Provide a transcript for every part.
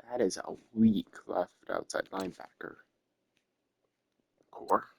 That is a weak left outside linebacker core.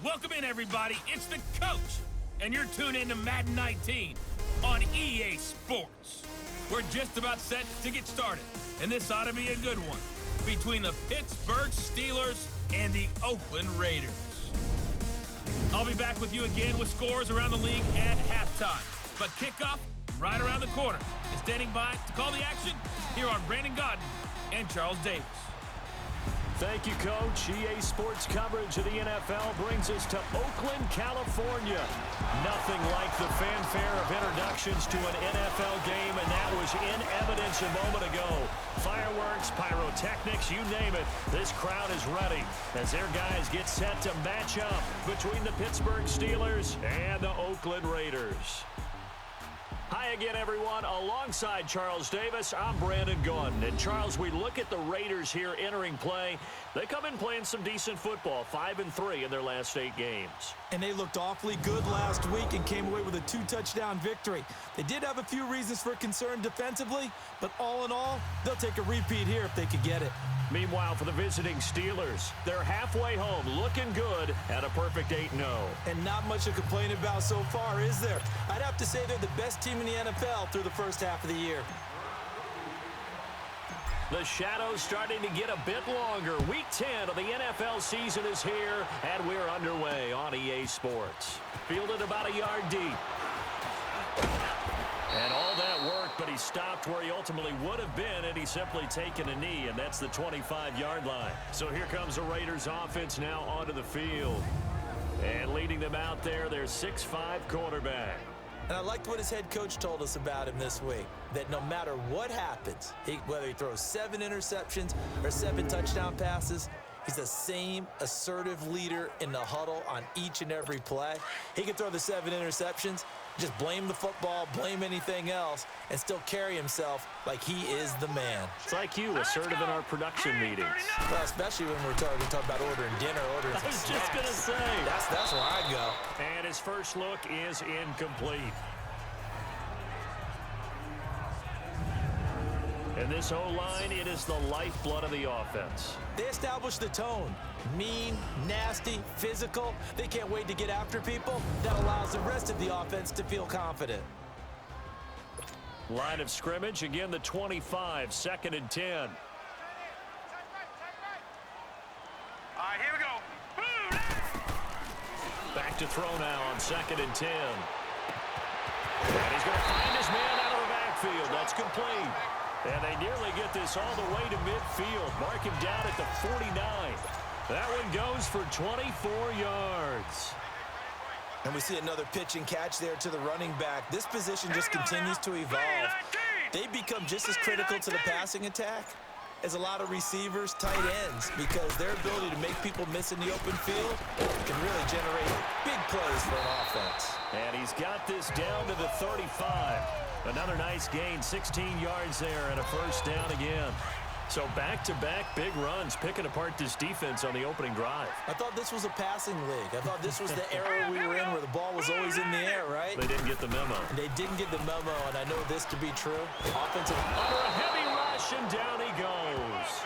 Welcome in, everybody. It's the coach, and you're tuned into Madden 19 on EA Sports. We're just about set to get started, and this ought to be a good one between the Pittsburgh Steelers and the Oakland Raiders. I'll be back with you again with scores around the league at halftime. But kickoff right around the corner. And standing by to call the action, here are Brandon Godden and Charles Davis. Thank you, Coach. EA Sports coverage of the NFL brings us to Oakland, California. Nothing like the fanfare of introductions to an NFL game, and that was in evidence a moment ago. Fireworks, pyrotechnics, you name it. This crowd is ready as their guys get set to match up between the Pittsburgh Steelers and the Oakland Raiders. Hi again, everyone. Alongside Charles Davis, I'm Brandon Godden. And Charles, we look at the Raiders here entering play. They come in playing some decent football, 5-3 in their last 8 games. And they looked awfully good last week and came away with a 2-touchdown victory. They did have a few reasons for concern defensively, but all in all, they'll take a repeat here if they could get it. Meanwhile, for the visiting Steelers, they're halfway home, looking good at a perfect 8-0. And not much to complain about so far, is there? I'd have to say they're the best team in the NFL through the first half of the year. The shadow's starting to get a bit longer. Week 10 of the NFL season is here, and we're underway on EA Sports. Fielded about a yard deep. And all that work, but he stopped where he ultimately would have been, and he's simply taken a knee, and that's the 25-yard line. So here comes the Raiders offense now onto the field. And leading them out there, their 6'5 quarterback. And I liked what his head coach told us about him this week, that no matter what happens, whether he throws 7 interceptions or 7 touchdown passes, he's the same assertive leader in the huddle on each and every play. He can throw the 7 interceptions, just blame the football, blame anything else, and still carry himself like he is the man. It's like you, assertive in our production meetings. Well, especially when we're talking about ordering dinner, ordering some snacks. I was just going to say. That's where I go. And his first look is incomplete. And this O-line, it is the lifeblood of the offense. They establish the tone. Mean, nasty, physical. They can't wait to get after people. That allows the rest of the offense to feel confident. Line of scrimmage, again the 25, 2nd and 10. All right, here we go. Back to throw now on 2nd and 10. And he's going to find his man out of the backfield. That's complete. And they nearly get this all the way to midfield. Mark him down at the 49. That one goes for 24 yards. And we see another pitch and catch there to the running back. This position just continues to evolve. They become just as critical to the passing attack as a lot of receivers, tight ends, because their ability to make people miss in the open field can really generate big plays for an offense. And he's got this down to the 35. Another nice gain, 16 yards there, and a first down again. So back-to-back big runs, picking apart this defense on the opening drive. I thought this was a passing league. I thought this was the era we were in where the ball was always in the air, right? They didn't get the memo. They didn't get the memo, and I know this to be true. Offensive. Under a heavy rush, and down he goes.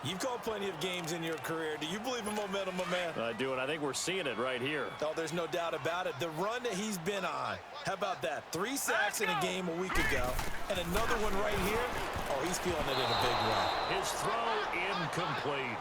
You've called plenty of games in your career. Do you believe in momentum, my man? I do, and I think we're seeing it right here. Oh, there's no doubt about it. The run that he's been on. How about that? 3 sacks in a game a week ago, and another one right here. Oh, he's feeling it in a big way. His throw incomplete.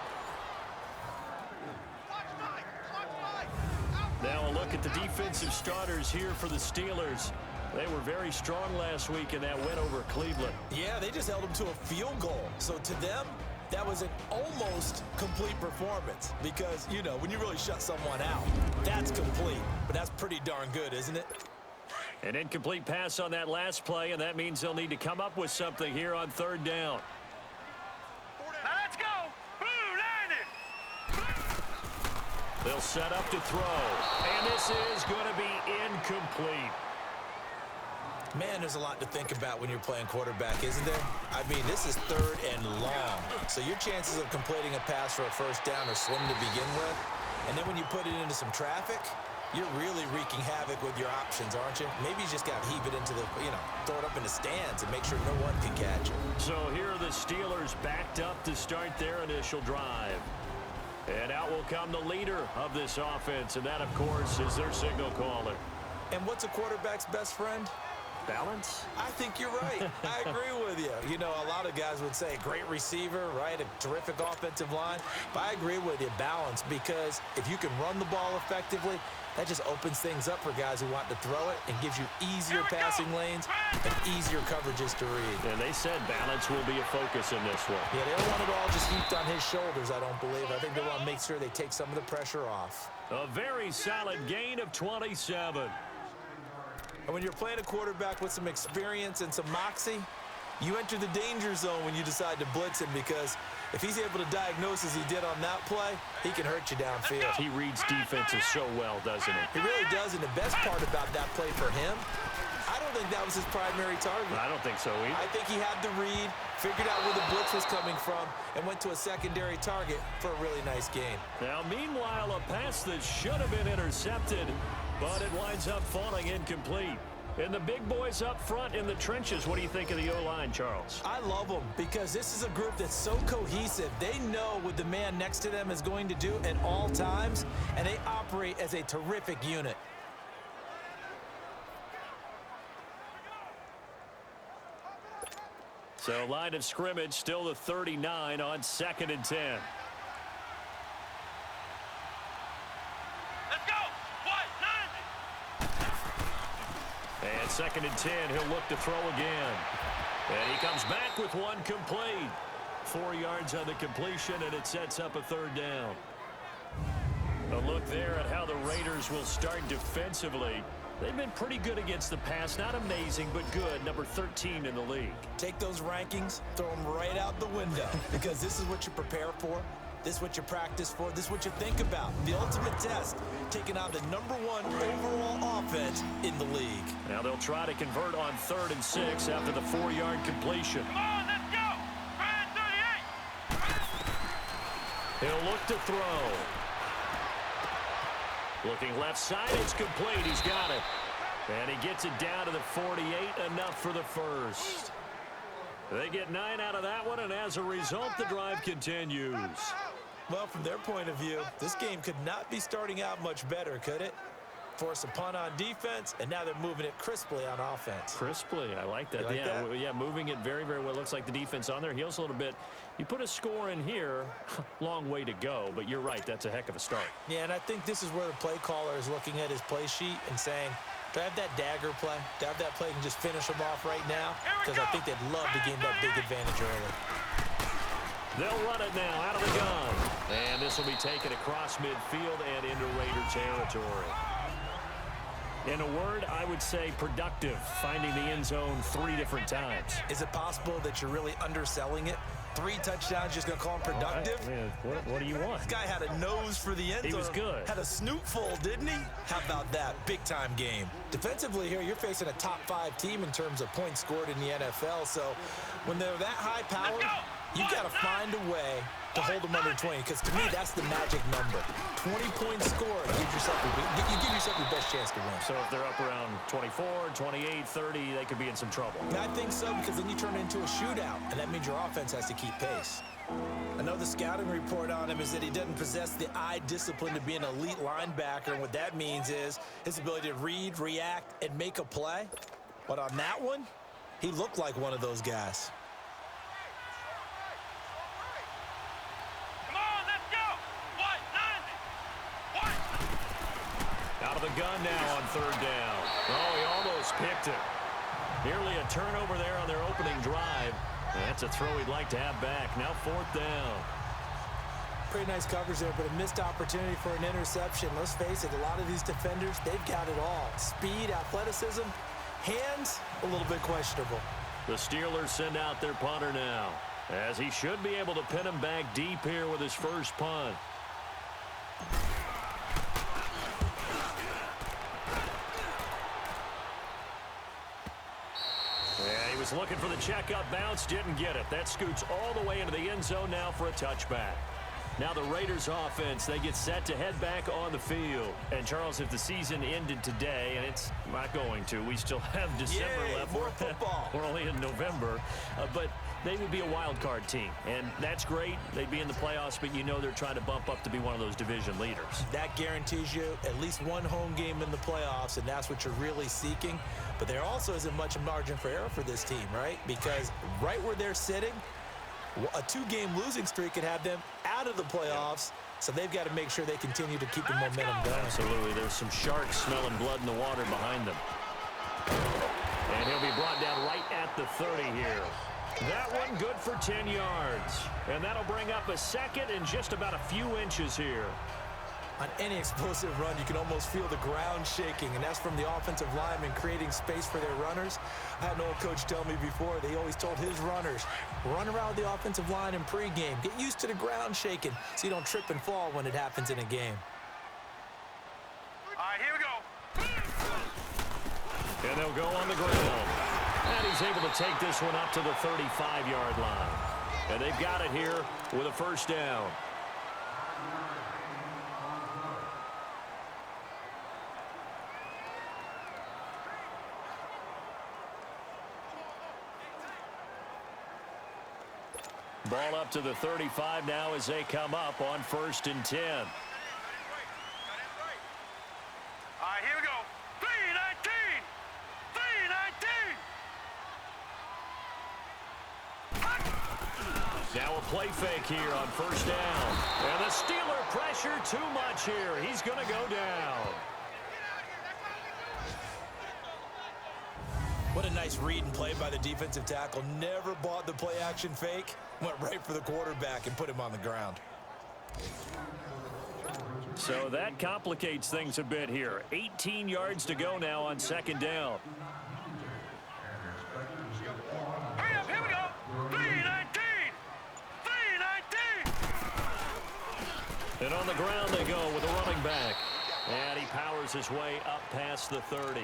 Now a look at the defensive starters here for the Steelers. They were very strong last week in that win over Cleveland. Yeah, they just held them to a field goal. So to them, that was an almost complete performance because, you know, when you really shut someone out, that's complete. But that's pretty darn good, isn't it? An incomplete pass on that last play, and that means they'll need to come up with something here on 3rd down. Now let's go. They'll set up to throw, and this is going to be incomplete. Man, there's a lot to think about when you're playing quarterback, isn't there? I mean, this is 3rd and long. So your chances of completing a pass for a first down are slim to begin with. And then when you put it into some traffic, you're really wreaking havoc with your options, aren't you? Maybe you just got to heave it into the, throw it up in the stands and make sure no one can catch it. So here are the Steelers backed up to start their initial drive. And out will come the leader of this offense, and that, of course, is their signal caller. And what's a quarterback's best friend? Balance? I think you're right. I agree with you. You know, a lot of guys would say great receiver, right? A terrific offensive line. But I agree with you, balance, because if you can run the ball effectively, that just opens things up for guys who want to throw it and gives you easier passing lanes and easier coverages to read. And they said balance will be a focus in this one. Yeah, they don't want it all just heaped on his shoulders, I don't believe. I think they want to make sure they take some of the pressure off. A very solid gain of 27. And when you're playing a quarterback with some experience and some moxie, you enter the danger zone when you decide to blitz him, because if he's able to diagnose as he did on that play, he can hurt you downfield. He reads defenses so well, doesn't he? He really does, and the best part about that play for him, I don't think that was his primary target. I don't think so either. I think he had the read, figured out where the blitz was coming from, and went to a secondary target for a really nice gain. Now, meanwhile, a pass that should have been intercepted, but it winds up falling incomplete. And the big boys up front in the trenches, what do you think of the O-line, Charles? I love them because this is a group that's so cohesive. They know what the man next to them is going to do at all times, and they operate as a terrific unit. So line of scrimmage still the 39 on 2nd and 10. And 2nd and 10, he'll look to throw again. And he comes back with one complete. 4 yards on the completion, and it sets up a 3rd down. A look there at how the Raiders will start defensively. They've been pretty good against the pass. Not amazing, but good. Number 13 in the league. Take those rankings, throw them right out the window, because this is what you prepare for. This is what you practice for. This is what you think about. The ultimate test, taking on the #1 overall offense in the league. Now they'll try to convert on 3rd and 6 after the 4-yard completion. Come on, let's go! Ryan 38! He'll look to throw. Looking left side, it's complete. He's got it. And he gets it down to the 48, enough for the first. They get 9 out of that one, and as a result, the drive continues. Well, from their point of view, this game could not be starting out much better, could it? Force a punt on defense, and now they're moving it crisply on offense. Crisply, I like that. You like that? Yeah, moving it very, very well. Looks like the defense on their heels a little bit. You put a score in here, long way to go, but you're right, that's a heck of a start. Yeah, and I think this is where the play caller is looking at his play sheet and saying, do I have that dagger play? Do I have that play and just finish them off right now? Because I think they'd love to gain that big advantage early. They'll run it now out of the gun. And this will be taken across midfield and into Raider territory. In a word, I would say productive, finding the end zone 3 different times. Is it possible that you're really underselling it? 3 touchdowns, just going to call him productive? What do you want? This guy had a nose for the end zone. He was good. Had a snootful, didn't he? How about that? Big-time game. Defensively here, you're facing a top-5 team in terms of points scored in the NFL. So when they're that high-powered, you've got to find a way to hold them under 20, because to me, that's the magic number. 20 points scored, you give yourself your best chance to win. So if they're up around 24, 28, 30, they could be in some trouble. And I think so, because then you turn it into a shootout, and that means your offense has to keep pace. Another scouting report on him is that he doesn't possess the eye discipline to be an elite linebacker, and what that means is his ability to read, react, and make a play. But on that one, he looked like one of those guys. Out of the gun now on 3rd down. Oh, he almost picked it. Nearly a turnover there on their opening drive. That's a throw he'd like to have back. Now 4th down. Pretty nice coverage there, but a missed opportunity for an interception. Let's face it, a lot of these defenders, they've got it all. Speed, athleticism, hands, a little bit questionable. The Steelers send out their punter now, as he should be able to pin him back deep here with his first punt. Looking for the checkup bounce, didn't get it. That scoots all the way into the end zone now for a touchback. Now the Raiders offense, they get set to head back on the field. And Charles, if the season ended today, and it's not going to, we still have December left. More football. We're only in November, but they would be a wild card team. And that's great. They'd be in the playoffs, but you know they're trying to bump up to be one of those division leaders. That guarantees you at least one home game in the playoffs, and that's what you're really seeking. But there also isn't much margin for error for this team, right? Because right where they're sitting, a 2-game losing streak could have them out of the playoffs, so they've got to make sure they continue to keep the momentum going. Absolutely. There's some sharks smelling blood in the water behind them. And he'll be brought down right at the 30 here. That one good for 10 yards. And that'll bring up a second and just about a few inches here. On any explosive run, you can almost feel the ground shaking, and that's from the offensive linemen creating space for their runners. I had an old coach tell me before, they always told his runners, run around the offensive line in pregame. Get used to the ground shaking so you don't trip and fall when it happens in a game. All right, here we go. And they'll go on the ground. And he's able to take this one up to the 35-yard line. And they've got it here with a first down. Ball up to the 35 now as they come up on 1st and 10. All right, here we go. 3-19. 3-19. Now a play fake here on 1st down. And the Steeler pressure too much here. He's going to go down. What a nice read and play by the defensive tackle. Never bought the play-action fake. Went right for the quarterback and put him on the ground. So that complicates things a bit here. 18 yards to go now on 2nd down. Hurry up, here we go. 3-19. 3-19. And on the ground they go with a running back. And he powers his way up past the 30.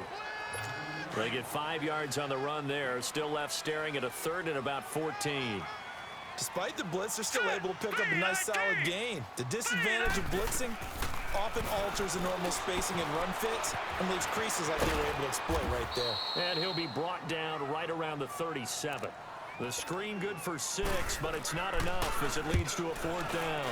They get 5 yards on the run there. Still left staring at a 3rd and about 14. Despite the blitz, they're still able to pick up a nice solid gain. The disadvantage of blitzing often alters the normal spacing and run fits and leaves creases like they were able to exploit right there. And he'll be brought down right around the 37. The screen good for 6, but it's not enough as it leads to a 4th down.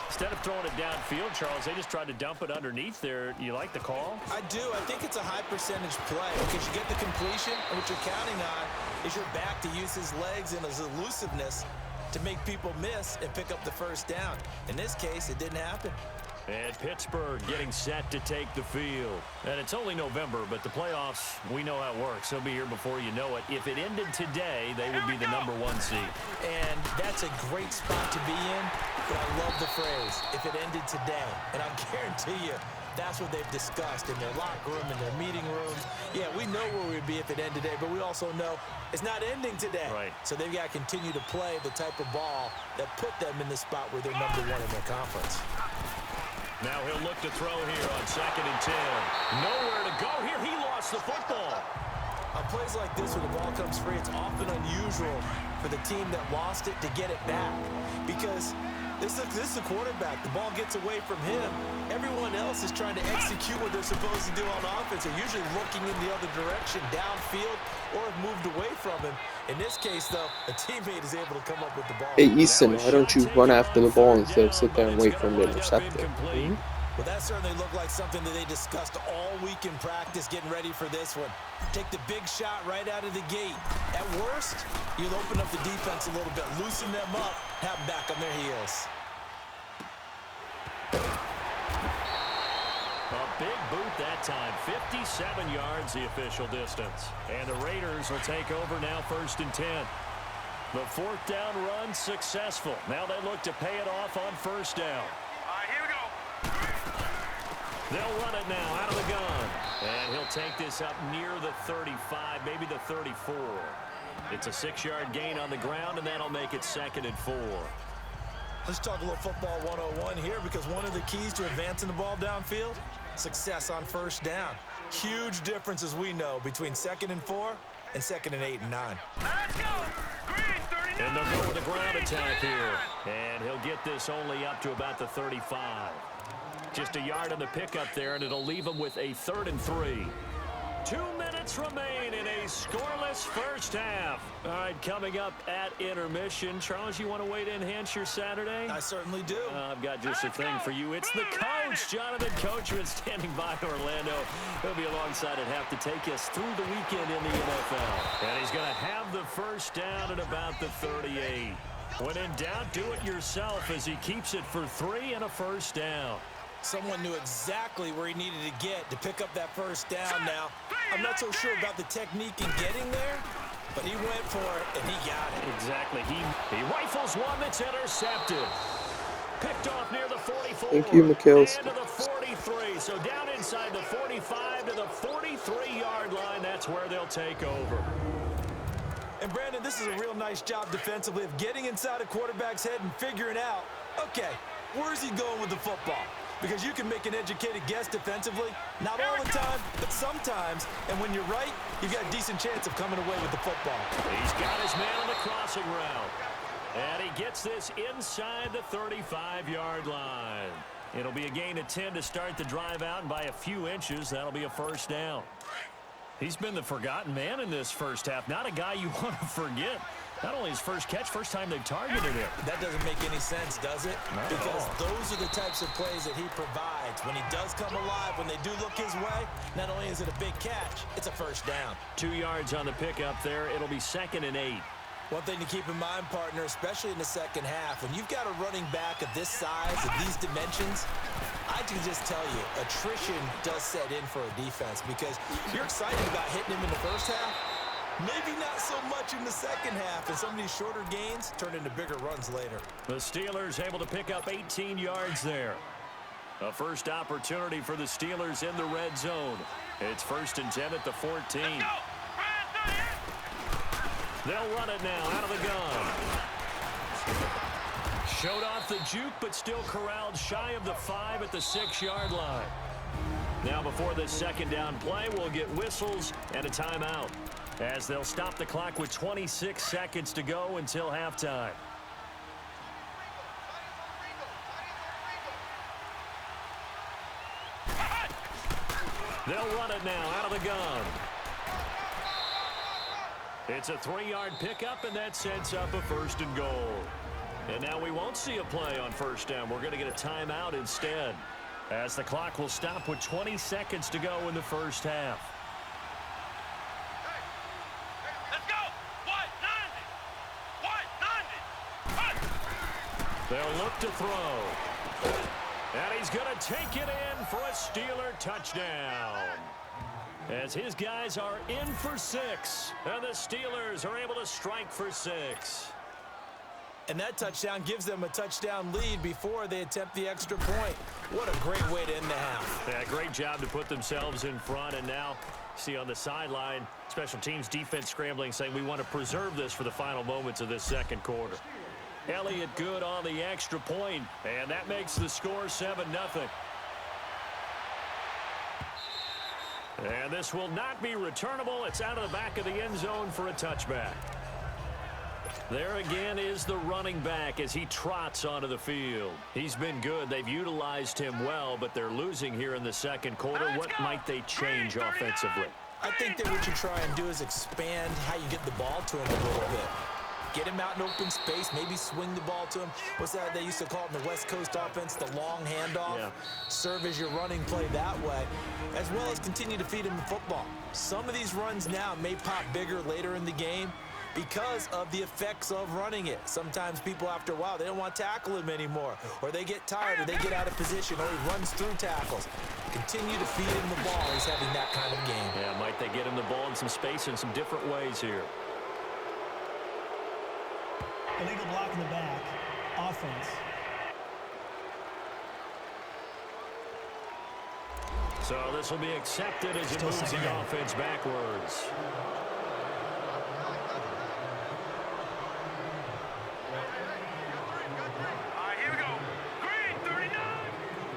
Instead of throwing it downfield, Charles, they just tried to dump it underneath there. You like the call? I do. I think it's a high percentage play because you get the completion, and what you're counting on is your back to use his legs and his elusiveness to make people miss and pick up the 1st down. In this case, it didn't happen. And Pittsburgh getting set to take the field. And it's only November, but the playoffs, we know how it works. They'll be here before you know it. If it ended today, they would be the #1 seed. And that's a great spot to be in, but I love the phrase, if it ended today. And I'll guarantee you, that's what they've discussed in their locker room, in their meeting rooms. Yeah, we know where we'd be if it ended today, but we also know it's not ending today. Right. So they've got to continue to play the type of ball that put them in the spot where they're #1 in their conference. Now he'll look to throw here on 2nd and 10. Nowhere to go here. He lost the football. On plays like this where the ball comes free, it's often unusual for the team that lost it to get it back because this is the quarterback. The ball gets away from him. Everyone else is trying to execute what they're supposed to do on offense. They're usually looking in the other direction, downfield, or have moved away from him. In this case, though, a teammate is able to come up with the ball. Hey, Easton, why don't you run after the ball instead of sit there and wait for him to intercept it? Well, that certainly looked like something that they discussed all week in practice, getting ready for this one. Take the big shot right out of the gate. At worst, you'll open up the defense a little bit, loosen them up, have them back on their heels. A big boot that time. 57 yards the official distance. And the Raiders will take over now 1st and 10. The 4th down run successful. Now they look to pay it off on 1st down. All right, here we go. They'll run it now out of the gun. And he'll take this up near the 35, maybe the 34. It's a 6-yard gain on the ground, and that'll make it 2nd and 4. Let's talk a little football 101 here because one of the keys to advancing the ball downfield, success on 1st down. Huge difference, as we know, between 2nd and 4 and 2nd and 8 and 9. Let's go. Green, 39. And they'll go with the ground attack here. And he'll get this only up to about the 35. Just a yard on the pickup there, and it'll leave him with a 3rd and 3. 2 minutes remain in a scoreless first half. All right, coming up at intermission. Charles, you want to wait in enhance your Saturday? I certainly do. I've got just a thing for you. It's the coach, Jonathan Coachman, standing by Orlando. He'll be alongside at half to take us through the weekend in the NFL. And he's going to have the first down at about the 38. When in doubt, do it yourself as he keeps it for 3 and a first down. Someone knew exactly where he needed to get to pick up that first down now. I'm not so sure about the technique in getting there, but he went for it, and he got it. Exactly. He rifles one that's intercepted. Picked off near the 44. Thank you, McKels. And to the 43. So down inside the 45 to the 43-yard line. That's where they'll take over. And, Brandon, this is a real nice job defensively of getting inside a quarterback's head and figuring out, okay, where's he going with the football? Because you can make an educated guess defensively. Not all the time, but sometimes. And when you're right, you've got a decent chance of coming away with the football. He's got his man on the crossing route. And he gets this inside the 35-yard line. It'll be a gain of 10 to start the drive out, and by a few inches, that'll be a first down. He's been the forgotten man in this first half. Not a guy you want to forget. Not only his first catch, first time they've targeted him. That doesn't make any sense, does it? Because those are the types of plays that he provides. When he does come alive, when they do look his way, not only is it a big catch, it's a first down. 2 yards on the pickup there. It'll be 2nd and 8. One thing to keep in mind, partner, especially in the second half, when you've got a running back of this size, of these dimensions, I can just tell you, attrition does set in for a defense because you're excited about hitting him in the first half. Maybe not so much in the second half, and some of these shorter gains turn into bigger runs later. The Steelers able to pick up 18 yards there. A first opportunity for the Steelers in the red zone. It's 1st and 10 at the 14. They'll run it now out of the gun. Showed off the juke, but still corralled shy of the 5 at the 6-yard line. Now before this second down play, we'll get whistles and a timeout, as they'll stop the clock with 26 seconds to go until halftime. They'll run it now out of the gun. It's a 3-yard pickup, and that sets up a 1st and goal. And now we won't see a play on first down. We're going to get a timeout instead, as the clock will stop with 20 seconds to go in the first half. They'll look to throw. And he's going to take it in for a Steeler touchdown, as his guys are in for 6. And the Steelers are able to strike for 6. And that touchdown gives them a touchdown lead before they attempt the extra point. What a great way to end the half. Yeah, great job to put themselves in front. And now, see on the sideline, special teams defense scrambling, saying we want to preserve this for the final moments of this second quarter. Elliott good on the extra point, and that makes the score 7-0. And this will not be returnable. It's out of the back of the end zone for a touchback. There again is the running back as he trots onto the field. He's been good. They've utilized him well, but they're losing here in the second quarter. What might they change offensively? I think that what you try and do is expand how you get the ball to him a little bit. Get him out in open space, maybe swing the ball to him. What's that they used to call it in the West Coast offense, the long handoff? Yeah. Serve as your running play that way, as well as continue to feed him the football. Some of these runs now may pop bigger later in the game because of the effects of running it. Sometimes people, after a while, they don't want to tackle him anymore, or they get tired, or they get out of position, or he runs through tackles. Continue to feed him the ball. He's having that kind of game. Yeah, might they get him the ball in some space in some different ways here. Illegal block in the back. Offense. So this will be accepted as it moves the offense backwards. Here we go. Green, 39.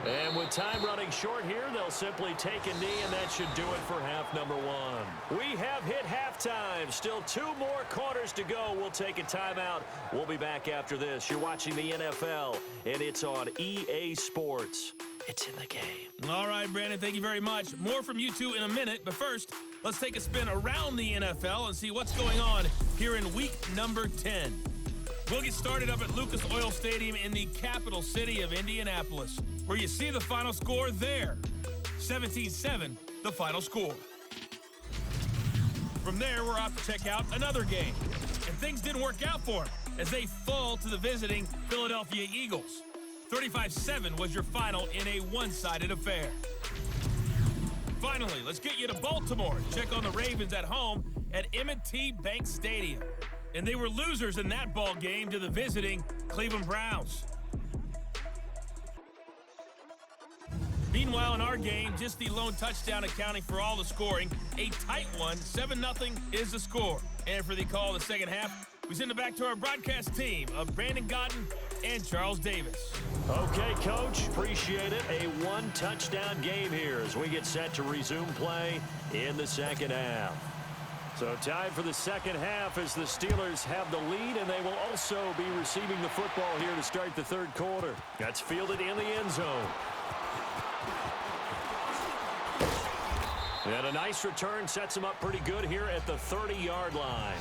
And with time running short. short here. They'll simply take a knee, and that should do it for half number one. We have hit halftime. Still 2 more quarters to go. We'll take a timeout. We'll be back after this. You're watching the NFL, and it's on EA Sports. It's in the game. All right, Brandon, thank you very much. More from you two in a minute, but first, let's take a spin around the NFL and see what's going on here in week number 10. We'll get started up at Lucas Oil Stadium in the capital city of Indianapolis, where you see the final score there. 17-7, the final score. From there, we're off to check out another game. And things didn't work out for them as they fall to the visiting Philadelphia Eagles. 35-7 was your final in a one-sided affair. Finally, let's get you to Baltimore. Check on the Ravens at home at M&T Bank Stadium. And they were losers in that ball game to the visiting Cleveland Browns. Meanwhile, in our game, just the lone touchdown accounting for all the scoring. A tight one, 7-0 is the score. And for the call of the second half, we send it back to our broadcast team of Brandon Gotten and Charles Davis. Okay, Coach, appreciate it. A one-touchdown game here as we get set to resume play in the second half. So time for the second half as the Steelers have the lead, and they will also be receiving the football here to start the third quarter. That's fielded in the end zone. And a nice return sets them up pretty good here at the 30-yard line.